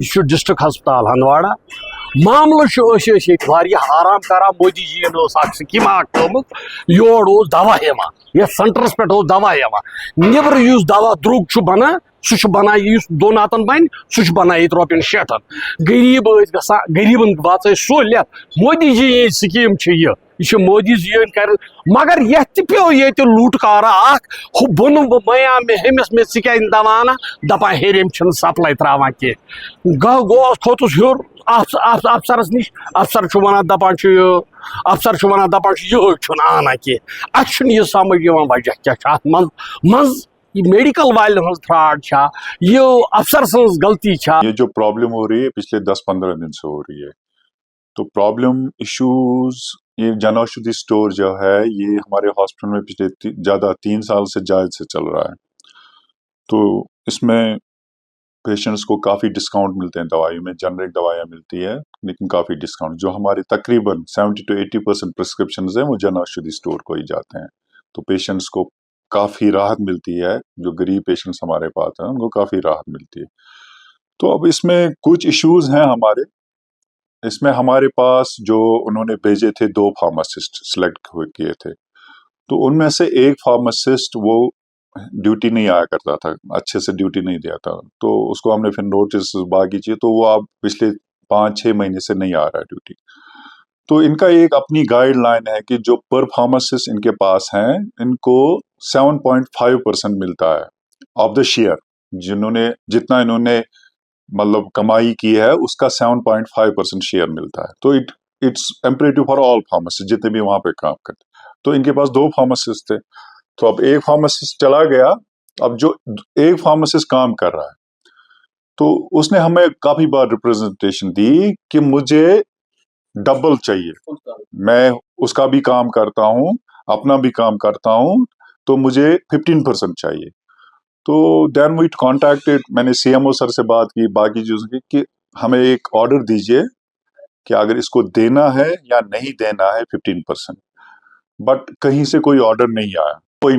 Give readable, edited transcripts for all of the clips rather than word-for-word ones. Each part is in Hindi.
यह डिस्ट्रिक्ट हस्पताल हंदवाड़ा मामल आराम करान मोदी जी स्कीम योर दवा ये सेंटरस पे दवा नबर दवा द्रुग बना सह बना 2 हतन बन सह बना ये रोपन 6 गरीब गरीबन वात सहूलियत मोदी जी ये स्कीम यह मोदी जी कर मगर ये पे ये लूटकारा बुन मया हमिस मे क्या दवाना दपा हेरम सप्लाई त्रावान कह गो खोतुस हर अफसरस नश अफसर वन दपान अफसर वन दपान यह आना कह यह समझ वजह क्या मज मेडिकल वाले फ्रॉड ये अफसर सज गलती ये जो प्रॉब्लम हो रही है पिछले 10-15 दिन से हो रही है। तो प्रॉब्लम इश्यूज ये जन औषधि स्टोर जो है ये हमारे हॉस्पिटल में पिछले 3 साल से जायज से चल रहा है। तो इसमें पेशेंट्स को काफ़ी डिस्काउंट मिलते हैं दवाई में, जेनरिक दवाइयाँ मिलती है लेकिन काफ़ी डिस्काउंट, जो हमारे तकरीबन 70 to 80% प्रिस्क्रिप्शन हैं वो जन औषधि स्टोर को ही जाते हैं। तो पेशेंट्स को काफ़ी राहत मिलती है, जो गरीब पेशेंट्स हमारे पास हैं उनको काफ़ी राहत मिलती है। तो अब इसमें कुछ इश्यूज हैं इसमें हमारे पास जो उन्होंने भेजे थे 2 फार्मासिस्ट सिलेक्ट किए थे, तो उनमें से एक फार्मासिस्ट वो ड्यूटी नहीं आया करता था, अच्छे से ड्यूटी नहीं दिया था, तो उसको हमने फिर नोटिस बाकी चाहिए, तो वो अब पिछले 5-6 महीने से नहीं आ रहा है ड्यूटी। तो इनका एक अपनी गाइडलाइन है कि जो पर फार्मासिस्ट इनके पास हैं इनको 7.5% मिलता है ऑफ द शेयर, जितना इन्होंने मतलब कमाई की है उसका 7.5% शेयर मिलता है। तो it's imperative for all pharmacist जितने भी वहां पे काम करते। तो इनके पास 2 फार्मासिस्ट थे, तो अब एक फार्मासिस्ट चला गया, अब जो एक फार्मासिस्ट काम कर रहा है तो उसने हमें काफी बार रिप्रेजेंटेशन दी कि मुझे डबल चाहिए, मैं उसका भी काम करता हूँ अपना भी काम करता हूँ, तो मुझे 15% चाहिए। तो देन वी कॉन्टैक्टेड, मैंने सीएमओ सर से बात की, बाकी चीजों की, कि हमें एक ऑर्डर दीजिए कि अगर इसको देना है या नहीं देना है 15%, बट कहीं से कोई ऑर्डर नहीं आया, कोई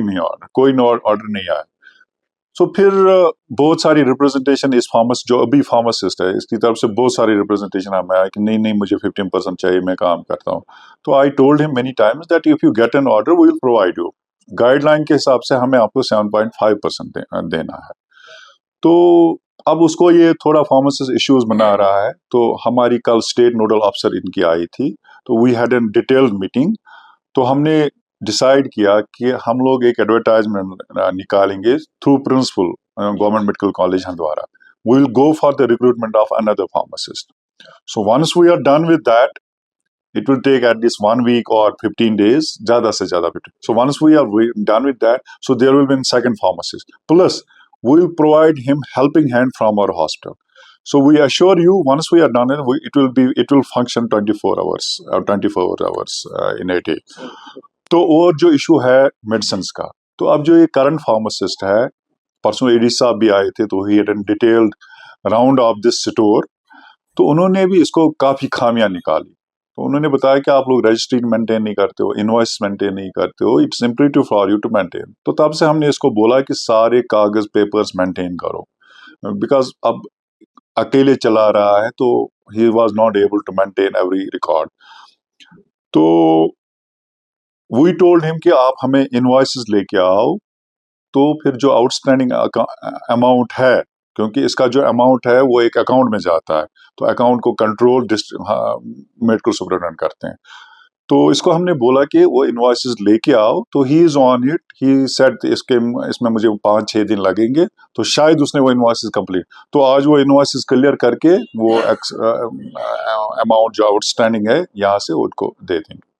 ऑर्डर नहीं आया। सो फिर बहुत सारी रिप्रेजेंटेशन इस जो अभी फार्मासिस्ट है इसकी तरफ से बहुत सारी रिप्रेजेंटेशन हमें आया कि नहीं मुझे 15% चाहिए, मैं काम करता हूँ। तो I told him many times that if you get an order we will provide you, guideline के हिसाब से हमें आपको 7.5% देना है। तो अब उसको ये थोड़ा फार्मासिस्ट इश्यूज बना रहा है, तो हमारी कल स्टेट नोडल अफसर इनकी आई थी, तो we had a detailed meeting. तो हमने डिसाइड किया कि हम लोग एक एडवर्टाइजमेंट निकालेंगे through principal government medical college Handwara, we will go for the recruitment of another pharmacist. So once we are done with that, it will take at least 1 week or 15 days, ज़्यादा से ज़्यादा 15. So once we are done with that, so there will be a second pharmacist. Plus, we will provide him helping hand from our hospital. So we assure you, once we are done, it will function 24 hours in a day. तो और जो इशू है मेडिसिन का, तो अब जो ये करंट फार्मासिस्ट है, परसों एडी साहब भी आए थे, तो he had a detailed round of this store, तो उन्होंने भी इसको काफ़ी खामियां निकाली। तो उन्होंने बताया कि आप लोग रजिस्ट्री मेंटेन नहीं करते हो, इनवॉइस मेंटेन नहीं करते हो, it's imperative for you to maintain. तो तब से हमने इसको बोला कि सारे कागज पेपर्स मेंटेन करो, बिकॉज अब अकेले चला रहा है तो he was not able to maintain every record. तो वी टोल्ड हिम कि आप हमें इनवॉइसेस लेके आओ, तो फिर जो आउटस्टैंडिंग अमाउंट है, क्योंकि इसका जो अमाउंट है वो एक अकाउंट में जाता है, तो अकाउंट को कंट्रोल मेडिकल सुपरिटेंडेंट करते हैं। तो इसको हमने बोला कि वो इनवॉइसेस लेके आओ, तो he is on it, he said इसमें मुझे 5-6 दिन लगेंगे, तो शायद उसने वो इनवॉइसेस कंप्लीट, तो आज वो इनवॉइसेस क्लियर करके वो अमाउंट जो आउटस्टैंडिंग है यहाँ से उनको दे देंगे।